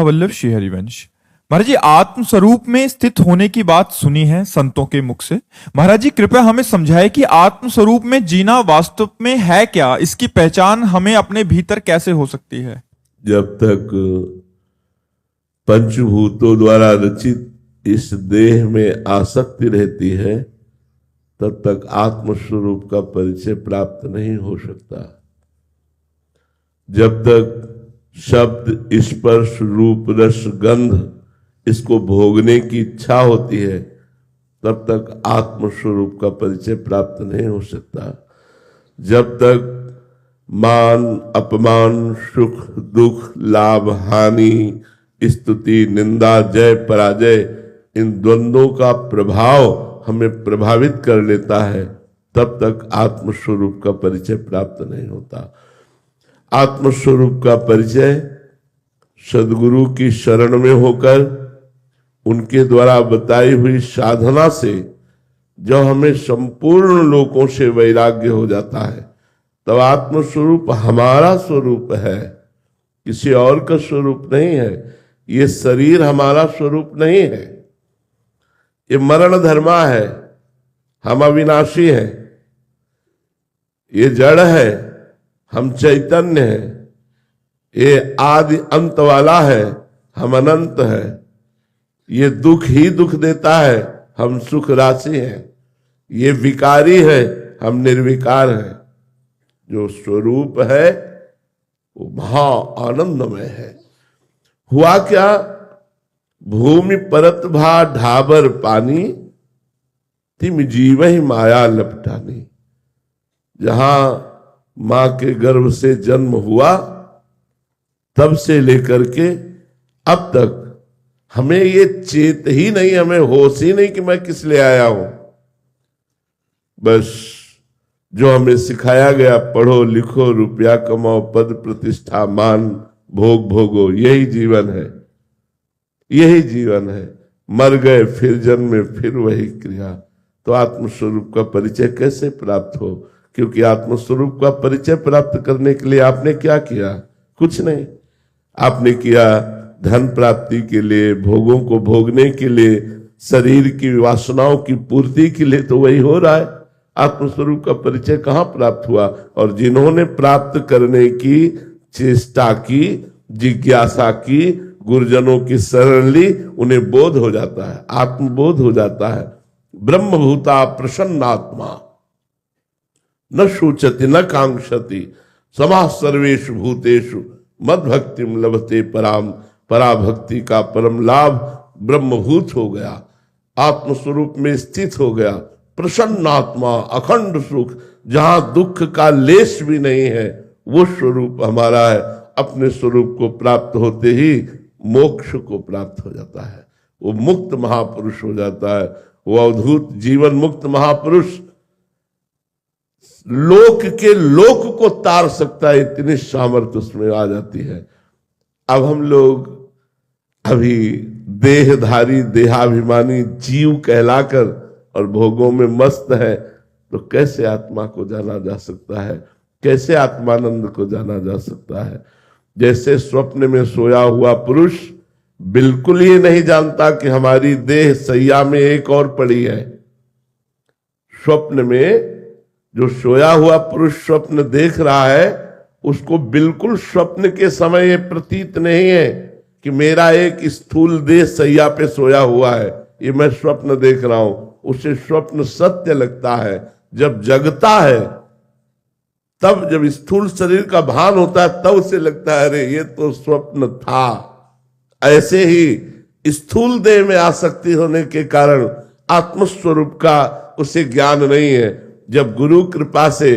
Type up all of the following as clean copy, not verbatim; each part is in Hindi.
राधा वल्लभ श्री हरिवंश। महाराज जी, आत्म स्वरूप में स्थित होने की बात सुनी है संतों के मुख से। महाराज जी कृपया हमें समझाए कि आत्म स्वरूप में जीना वास्तव में है क्या, इसकी पहचान हमें अपने भीतर कैसे हो सकती है? जब तक पंचभूतों द्वारा रचित इस देह में आसक्ति रहती है तब तक आत्म स्वरूप का परिचय प्राप्त नहीं हो सकता। जब तक शब्द, स्पर्श, रूप, रस, गंध इसको भोगने की इच्छा होती है तब तक आत्म स्वरूप का परिचय प्राप्त नहीं हो सकता। जब तक मान, अपमान, सुख, दुख, लाभ, हानि, स्तुति, निंदा, जय, पराजय, इन द्वंद्वों का प्रभाव हमें प्रभावित कर लेता है तब तक आत्म स्वरूप का परिचय प्राप्त नहीं होता। आत्म स्वरूप का परिचय सदगुरु की शरण में होकर उनके द्वारा बताई हुई साधना से जब हमें संपूर्ण लोकों से वैराग्य हो जाता है तब आत्म स्वरूप हमारा स्वरूप है, किसी और का स्वरूप नहीं है। ये शरीर हमारा स्वरूप नहीं है, ये मरण धर्मा है, हम अविनाशी हैं। ये जड़ है, हम चैतन्य हैं। ये आदि अंत वाला है, हम अनंत है। ये दुख ही दुख देता है, हम सुख राशि हैं। ये विकारी है, हम निर्विकार हैं। जो स्वरूप है वो महा आनंदमय है। हुआ क्या? भूमि परत भा ढाबर पानी, तिम जीव ही माया लपटानी। जहां मां के गर्भ से जन्म हुआ तब से लेकर के अब तक हमें ये चेत ही नहीं, हमें होश ही नहीं कि मैं किस लिए आया हूं। बस जो हमें सिखाया गया, पढ़ो लिखो रुपया कमाओ, पद प्रतिष्ठा मान भोग भोगो, यही जीवन है, यही जीवन है। मर गए फिर जन्मे, फिर वही क्रिया। तो आत्मस्वरूप का परिचय कैसे प्राप्त हो? क्योंकि आत्मस्वरूप का परिचय प्राप्त करने के लिए आपने क्या किया? कुछ नहीं। आपने किया धन प्राप्ति के लिए, भोगों को भोगने के लिए, शरीर की वासनाओं की पूर्ति के लिए, तो वही हो रहा है। आत्मस्वरूप का परिचय कहाँ प्राप्त हुआ? और जिन्होंने प्राप्त करने की चेष्टा की, जिज्ञासा की, गुरुजनों की शरण ली, उन्हें बोध हो जाता है, आत्मबोध हो जाता है। ब्रह्मभूता प्रसन्नात्मा न शोचति न कांक्षति समाः सर्वेषु भूतेषु मद भक्तिम लभते पराम। पराभक्ति का परम लाभ ब्रह्मभूत हो गया, आत्मस्वरूप में स्थित हो गया। प्रसन्नात्मा, अखंड सुख, जहां दुख का लेश भी नहीं है, वो स्वरूप हमारा है। अपने स्वरूप को प्राप्त होते ही मोक्ष को प्राप्त हो जाता है, वो मुक्त महापुरुष हो जाता है। वो अवधूत जीवन मुक्त महापुरुष लोक के लोक को तार सकता है, इतनी सामर्थ्य उसमें आ जाती है। अब हम लोग अभी देहधारी, देहाभिमानी जीव कहलाकर और भोगों में मस्त है, तो कैसे आत्मा को जाना जा सकता है? कैसे आत्मानंद को जाना जा सकता है? जैसे स्वप्न में सोया हुआ पुरुष बिल्कुल ही नहीं जानता कि हमारी देह सैया में एक और पड़ी है। स्वप्न में जो सोया हुआ पुरुष स्वप्न देख रहा है, उसको बिल्कुल स्वप्न के समय ये प्रतीत नहीं है कि मेरा एक स्थूल देह सैया पे सोया हुआ है, ये मैं स्वप्न देख रहा हूं। उसे स्वप्न सत्य लगता है। जब जगता है तब, जब स्थूल शरीर का भान होता है तब उसे लगता है अरे ये तो स्वप्न था। ऐसे ही स्थूल देह में आसक्ति होने के कारण आत्मस्वरूप का उसे ज्ञान नहीं है। जब गुरु कृपा से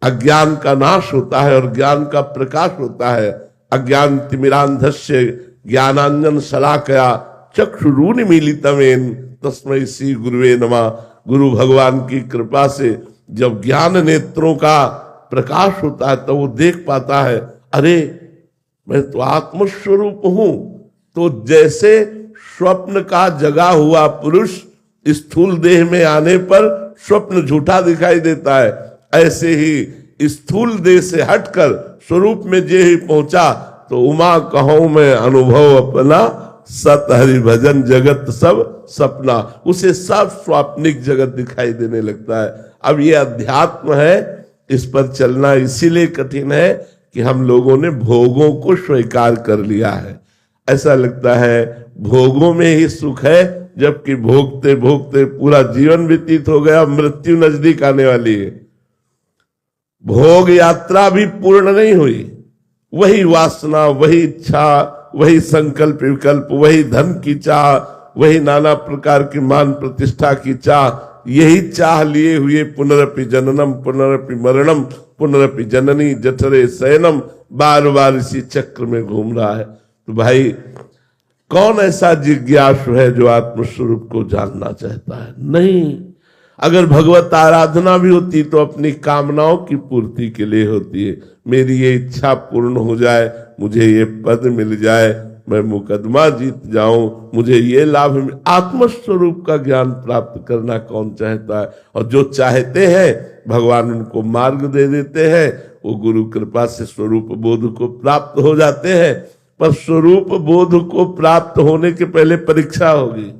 अज्ञान का नाश होता है और ज्ञान का प्रकाश होता है, अज्ञान तिमिरांधस्य ज्ञानांजन शलाकया चक्षुरुन्मीलितमेन तस्मै श्री गुरुवे नमः। गुरु भगवान की कृपा से जब ज्ञान नेत्रों का प्रकाश होता है तो वो देख पाता है अरे मैं तो आत्मस्वरूप हूं। तो जैसे स्वप्न का जगा हुआ पुरुष स्थूल देह में आने पर स्वप्न झूठा दिखाई देता है, ऐसे ही स्थूल देह से हटकर स्वरूप में जे ही पहुंचा तो उमा कहूं मैं अनुभव अपना, सत हरि भजन जगत सब सपना। उसे सब स्वाप्निक जगत दिखाई देने लगता है। अब ये अध्यात्म है, इस पर चलना इसीलिए कठिन है कि हम लोगों ने भोगों को स्वीकार कर लिया है। ऐसा लगता है भोगों में ही सुख है, जबकि भोगते भोगते पूरा जीवन व्यतीत हो गया, मृत्यु नजदीक आने वाली है। भोग यात्रा भी पूर्ण नहीं हुई, वही वासना, वही इच्छा, वही संकल्प विकल्प, वही धन की चाह, वही नाना प्रकार की मान प्रतिष्ठा की चाह, यही चाह लिए हुए पुनरपि जननम पुनरपि मरणम पुनरपि जननी जठरे शयनम, बार बार इसी चक्र में घूम रहा है। तो भाई कौन ऐसा जिज्ञासु है जो आत्मस्वरूप को जानना चाहता है? नहीं। अगर भगवत आराधना भी होती तो अपनी कामनाओं की पूर्ति के लिए होती है। मेरी ये इच्छा पूर्ण हो जाए, मुझे ये पद मिल जाए, मैं मुकदमा जीत जाऊं, मुझे ये लाभ मिल। आत्मस्वरूप का ज्ञान प्राप्त करना कौन चाहता है? और जो चाहते हैं भगवान उनको मार्ग दे देते हैं, वो गुरु कृपा से स्वरूप बोध को प्राप्त हो जाते हैं। पर स्वरूप बोध को प्राप्त होने के पहले परीक्षा होगी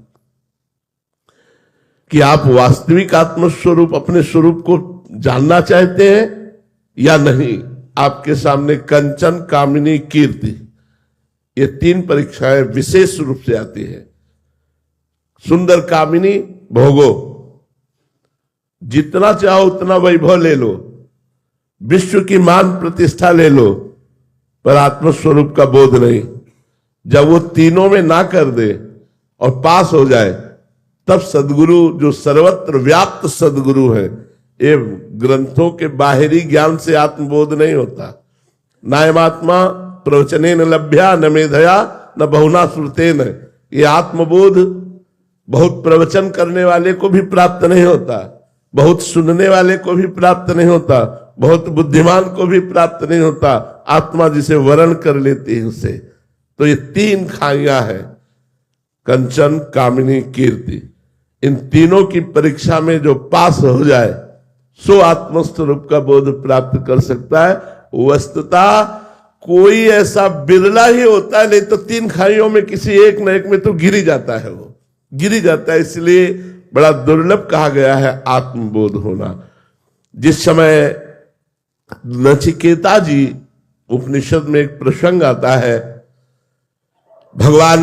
कि आप वास्तविक आत्मस्वरूप अपने स्वरूप को जानना चाहते हैं या नहीं। आपके सामने कंचन, कामिनी, कीर्ति, ये तीन परीक्षाएं विशेष रूप से आती है। सुंदर कामिनी भोगो, जितना चाहो उतना वैभव ले लो, विश्व की मान प्रतिष्ठा ले लो, पर आत्मस्वरूप का बोध नहीं। जब वो तीनों में ना कर दे और पास हो जाए, तब सदगुरु, जो सर्वत्र व्याप्त सदगुरु है, ये ग्रंथों के बाहरी ज्ञान से आत्मबोध नहीं होता। नायमात्मा प्रवचने न लभ्या न मेधया न बहुना श्रुतेन। ये आत्मबोध बहुत प्रवचन करने वाले को भी प्राप्त नहीं होता, बहुत सुनने वाले को भी प्राप्त नहीं होता, बहुत बुद्धिमान को भी प्राप्त नहीं होता। आत्मा जिसे वर्ण कर लेती है उसे। तो ये तीन खाइयां हैं, कंचन, कामिनी, कीर्ति। इन तीनों की परीक्षा में जो पास हो जाए सो आत्मस्वरूप का बोध प्राप्त कर सकता है। वस्तुतः कोई ऐसा बिरला ही होता है, नहीं तो तीन खाइयों में किसी एक न एक में तो गिर ही जाता है, वो गिर ही जाता है। इसलिए बड़ा दुर्लभ कहा गया है आत्मबोध होना। जिस समय नचिकेता जी, उपनिषद में एक प्रसंग आता है, भगवान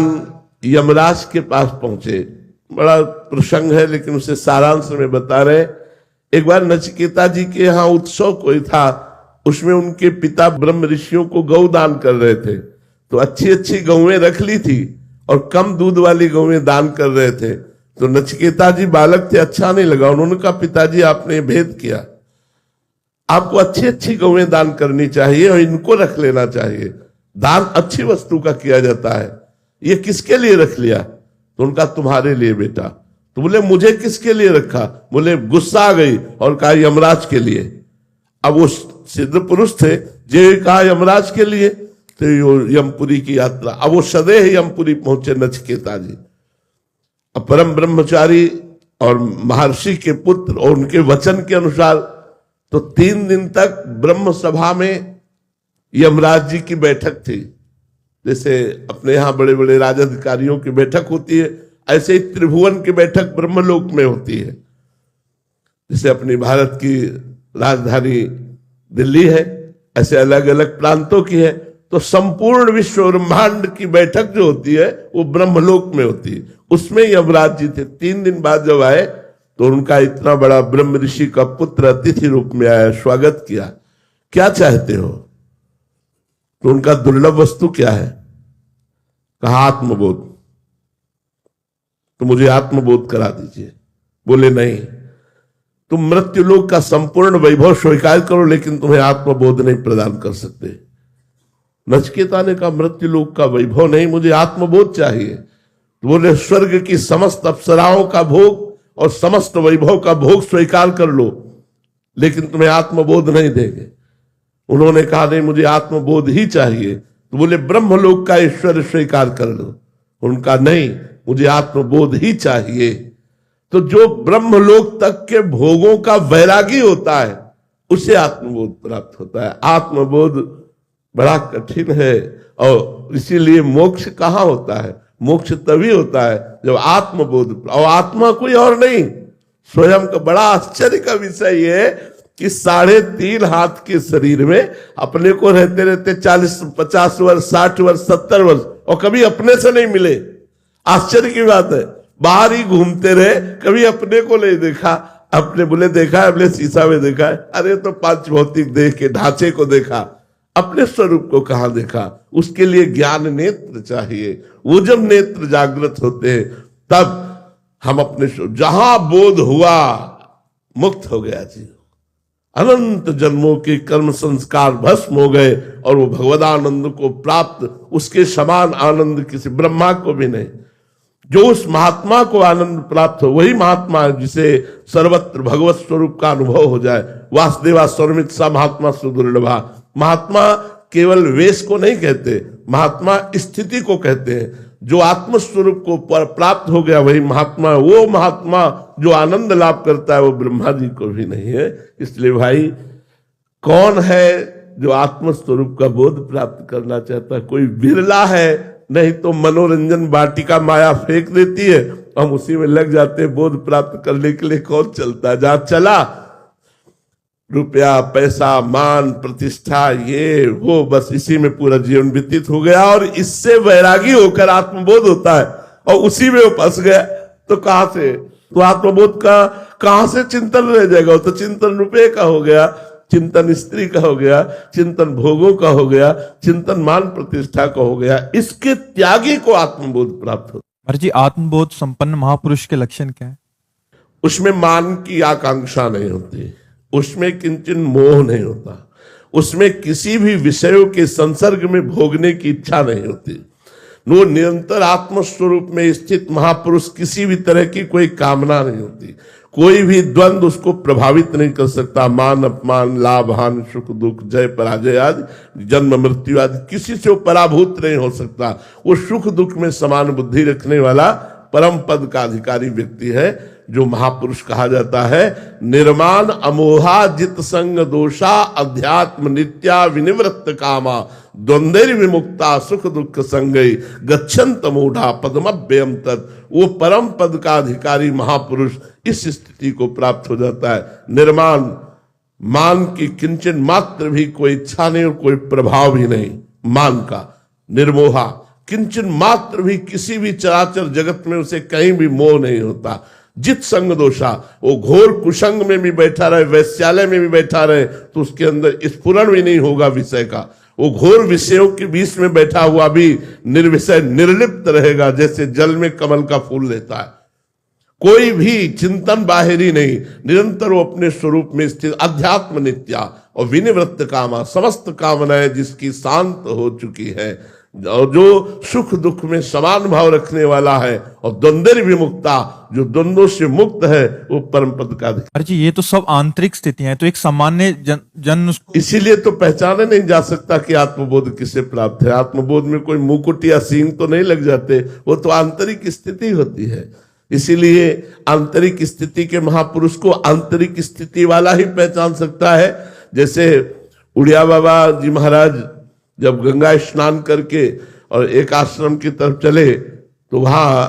यमराज के पास पहुंचे। बड़ा प्रसंग है लेकिन उसे सारांश में बता रहे। एक बार नचिकेता जी के यहाँ उत्सव कोई था, उसमें उनके पिता ब्रह्म ऋषियों को गौ दान कर रहे थे। तो अच्छी अच्छी गौएं रख ली थी और कम दूध वाली गौएं दान कर रहे थे। तो नचिकेता जी बालक थे, अच्छा नहीं लगा। उन्होंने कहा, पिताजी आपने भेद किया, आपको अच्छी अच्छी गौएं दान करनी चाहिए और इनको रख लेना चाहिए। दान अच्छी वस्तु का किया जाता है, ये किसके लिए रख लिया? तो उनका, तुम्हारे लिए बेटा। तो बोले, मुझे किसके लिए रखा? बोले, गुस्सा आ गई और कहा यमराज के लिए। अब वो सिद्ध पुरुष थे, जो कहा यमराज के लिए, तो यमपुरी की यात्रा। अब वो सदैव यमपुरी पहुंचे नचिकेता जी। अब परम ब्रह्मचारी और महर्षि के पुत्र और उनके वचन के अनुसार तो 3 दिन तक ब्रह्म सभा में यमराज जी की बैठक थी। जैसे अपने यहां बड़े बड़े राजाधिकारियों की बैठक होती है, ऐसे ही त्रिभुवन की बैठक ब्रह्मलोक में होती है। जैसे अपनी भारत की राजधानी दिल्ली है, ऐसे अलग अलग प्रांतों की है। तो संपूर्ण विश्व ब्रह्मांड की बैठक जो होती है वो ब्रह्मलोक में होती है। उसमें यमराज जी थे। 3 दिन बाद जब आए तो उनका इतना बड़ा ब्रह्म ऋषि का पुत्र अतिथि रूप में आया, स्वागत किया। क्या चाहते हो? तो उनका दुर्लभ वस्तु क्या है? कहा, आत्मबोध। तो मुझे आत्मबोध करा दीजिए। बोले, नहीं, तुम मृत्युलोक का संपूर्ण वैभव स्वीकार करो, लेकिन तुम्हें आत्मबोध नहीं प्रदान कर सकते। नचिकेता ने कहा, मृत्युलोक का वैभव नहीं, मुझे आत्मबोध चाहिए। तो बोले, स्वर्ग की समस्त अप्सराओं का भोग और समस्त वैभव का भोग स्वीकार कर लो, लेकिन तुम्हें आत्मबोध नहीं देंगे। उन्होंने कहा, नहीं, मुझे आत्मबोध ही चाहिए। तो बोले, ब्रह्मलोक का ईश्वर स्वीकार कर लो। उनका, नहीं, मुझे आत्मबोध ही चाहिए। तो जो ब्रह्मलोक तक के भोगों का वैरागी होता है उसे आत्मबोध प्राप्त होता है। आत्मबोध बड़ा कठिन है और इसीलिए मोक्ष कहाँ होता है? मोक्ष तभी होता है जब आत्मबोध, और आत्मा कोई और नहीं, स्वयं का। बड़ा आश्चर्य का विषय यह है कि 3.5 हाथ के शरीर में अपने को रहते रहते 40, 50 वर्ष, 60 वर्ष, 70 वर्ष, और कभी अपने से नहीं मिले। आश्चर्य की बात है, बाहर ही घूमते रहे, कभी अपने को नहीं देखा। अपने बोले देखा है, अपने शीशा में देखा है, अरे तो पांच भौतिक देह के ढांचे को देखा, अपने स्वरूप को कहां देखा? उसके लिए ज्ञान नेत्र चाहिए। वो जब नेत्र जागृत होते हैं तब हम अपने जहां बोध हुआ मुक्त हो गया जी, अनंत जन्मों के कर्म संस्कार भस्म हो गए और वो भगवदानंद को प्राप्त, उसके समान आनंद किसी ब्रह्मा को भी नहीं। जो उस महात्मा को आनंद प्राप्त हो वही महात्मा है जिसे सर्वत्र भगवत स्वरूप का अनुभव हो जाए। वासुदेवा सर्वमित सा महात्मा सुदुर्लभा। महात्मा केवल वेश को नहीं कहते, महात्मा स्थिति को कहते हैं। जो आत्मस्वरूप को प्राप्त हो गया वही महात्मा। वो महात्मा जो आनंद लाभ करता है वो ब्रह्मा जी को भी नहीं है। इसलिए भाई, कौन है जो आत्मस्वरूप का बोध प्राप्त करना चाहता है? कोई बिरला है, नहीं तो मनोरंजन वाटिका माया फेंक देती है, हम उसी में लग जाते हैं। बोध प्राप्त करने के लिए कौन चलता है? जहां चला रुपया, पैसा, मान, प्रतिष्ठा, ये वो, बस इसी में पूरा जीवन व्यतीत हो गया और इससे वैरागी होकर आत्मबोध होता है और उसी में वो फंस गया। तो कहां से, तो आत्मबोध का कहां से चिंतन रह जाएगा? तो चिंतन रुपये का हो गया, चिंतन स्त्री का हो गया, चिंतन भोगों का हो गया, चिंतन मान प्रतिष्ठा का हो गया। इसके त्यागी को आत्मबोध प्राप्त होता। महाराज जी, आत्मबोध संपन्न महापुरुष के लक्षण क्या है? उसमें मान की आकांक्षा नहीं होती, उसमें किंचन मोह नहीं होता, उसमें किसी भी विषयों के संसर्ग में भोगने की इच्छा नहीं होती। वो निरंतर आत्मस्वरूप में स्थित महापुरुष, किसी भी तरह की कोई कामना नहीं होती, कोई भी द्वंद उसको प्रभावित नहीं कर सकता। मान अपमान, लाभ हानि, सुख दुख, जय पराजय आदि, जन्म मृत्यु आदि, किसी से वो पराभूत नहीं हो सकता। वो सुख दुख में समान बुद्धि रखने वाला परम पद का अधिकारी व्यक्ति है जो महापुरुष कहा जाता है। निर्माण अमोहा जित संग दोषा अध्यात्म नित्या विनिवृत्त कामा द्वंद्व विमुक्ता सुख दुख संगई गच्छन्त मूढ़ा पद्मभ्यम तत्। वो परम पद का अधिकारी महापुरुष इस स्थिति को प्राप्त हो जाता है। निर्माण, मान की किंचन मात्र भी कोई इच्छा नहीं और कोई प्रभाव भी नहीं मान का। निर्मोहा, किंचन मात्र भी किसी भी चराचर जगत में उसे कहीं भी मोह नहीं होता। जित संग दोषा, वो घोर कुसंग में भी बैठा रहे, वैश्यालय में भी बैठा रहे तो उसके अंदर स्फुरण भी नहीं होगा विषय का। वो घोर विषयों के बीच में बैठा हुआ भी निर्विषय निर्लिप्त रहेगा, जैसे जल में कमल का फूल लेता है। कोई भी चिंतन बाहरी नहीं, निरंतर वो अपने स्वरूप में स्थित। अध्यात्म नित्या और विनिवृत्त कामा, समस्त कामनाएं जिसकी शांत हो चुकी है और जो सुख दुख में समान भाव रखने वाला है, और द्वंद्व विमुक्ता, जो द्वंद्वों से मुक्त है, वो परम पद का अधिकारी। अरे जी, ये तो सब आंतरिक स्थितियां हैं, तो एक सामान्य जन इसीलिए तो पहचाने नहीं जा सकता कि आत्मबोध किसे प्राप्त है। आत्मबोध में कोई मुकुट या सींग तो नहीं लग जाते, वो तो आंतरिक स्थिति होती है। इसीलिए आंतरिक स्थिति के महापुरुष को आंतरिक स्थिति वाला ही पहचान सकता है। जैसे उड़िया बाबा जी महाराज जब गंगा स्नान करके और एक आश्रम की तरफ चले तो वहां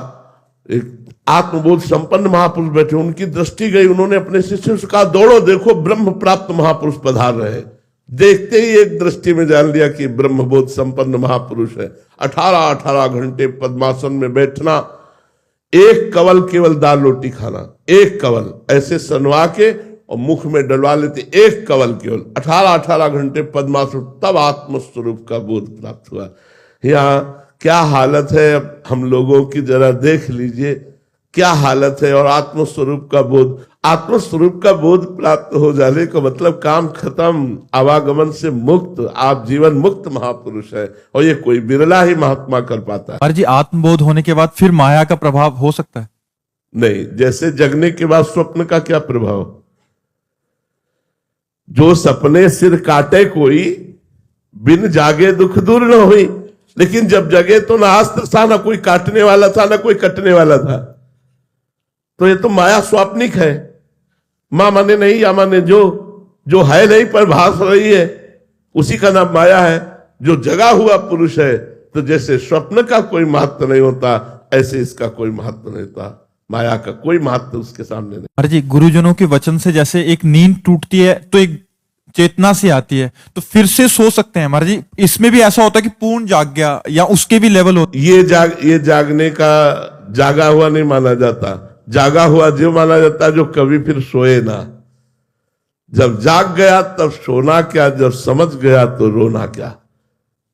एक आत्मबोध संपन्न महापुरुष बैठे, उनकी दृष्टि गई, उन्होंने अपने शिष्यों से कहा दौड़ो देखो ब्रह्म प्राप्त महापुरुष पधार रहे। देखते ही एक दृष्टि में जान लिया कि ब्रह्मबोध संपन्न महापुरुष है। 18 घंटे पद्मासन में बैठना, एक कवल केवल दाल रोटी खाना, एक कवल ऐसे सनवा के और मुख में डलवा लेते, एक कवल केवल 18 घंटे पद्मासन, तब आत्मस्वरूप का बोध प्राप्त हुआ। यहाँ क्या हालत है अब हम लोगों की, जरा देख लीजिए क्या हालत है। और आत्मस्वरूप का बोध प्राप्त हो जाने का मतलब काम खत्म, आवागमन से मुक्त, आप जीवन मुक्त महापुरुष है। और ये कोई बिरला ही महात्मा कर पाता है। अरे जी, आत्मबोध होने के बाद फिर माया का प्रभाव हो सकता है? नहीं, जैसे जगने के बाद स्वप्न का क्या प्रभाव? जो सपने सिर काटे कोई, बिन जागे दुख दूर न हुई। लेकिन जब जगे तो ना अस्त्र था, ना कोई काटने वाला था, ना कोई कटने वाला था। तो ये तो माया स्वाप्निक है। मां माने नहीं या माने जो है नहीं पर भास रही है, उसी का नाम माया है। जो जगा हुआ पुरुष है, तो जैसे स्वप्न का कोई महत्व नहीं होता, ऐसे इसका कोई महत्व नहीं होता। माया का कोई महत्व उसके सामने नहीं। महाराज जी, गुरुजनों के वचन से जैसे एक नींद टूटती है तो एक चेतना सी आती है, तो फिर से सो सकते हैं महाराज जी। इसमें भी ऐसा होता है कि पूर्ण जाग गया, या उसके भी लेवल होते? ये जागने का जागा हुआ नहीं माना जाता। जागा हुआ जो माना जाता है जो कभी फिर सोए ना। जब जाग गया तब सोना क्या, जब समझ गया तो रोना क्या।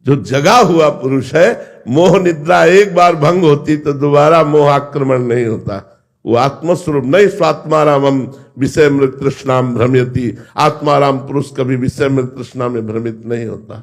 जो जगा हुआ पुरुष है, मोह निद्रा एक बार भंग होती तो दोबारा मोह आक्रमण नहीं होता। वो आत्मस्वरूप नहीं। स्वात्मारामम विषय मृत तृष्णाम भ्रमयति। आत्माराम पुरुष कभी विषय मृत तृष्णा में भ्रमित नहीं होता।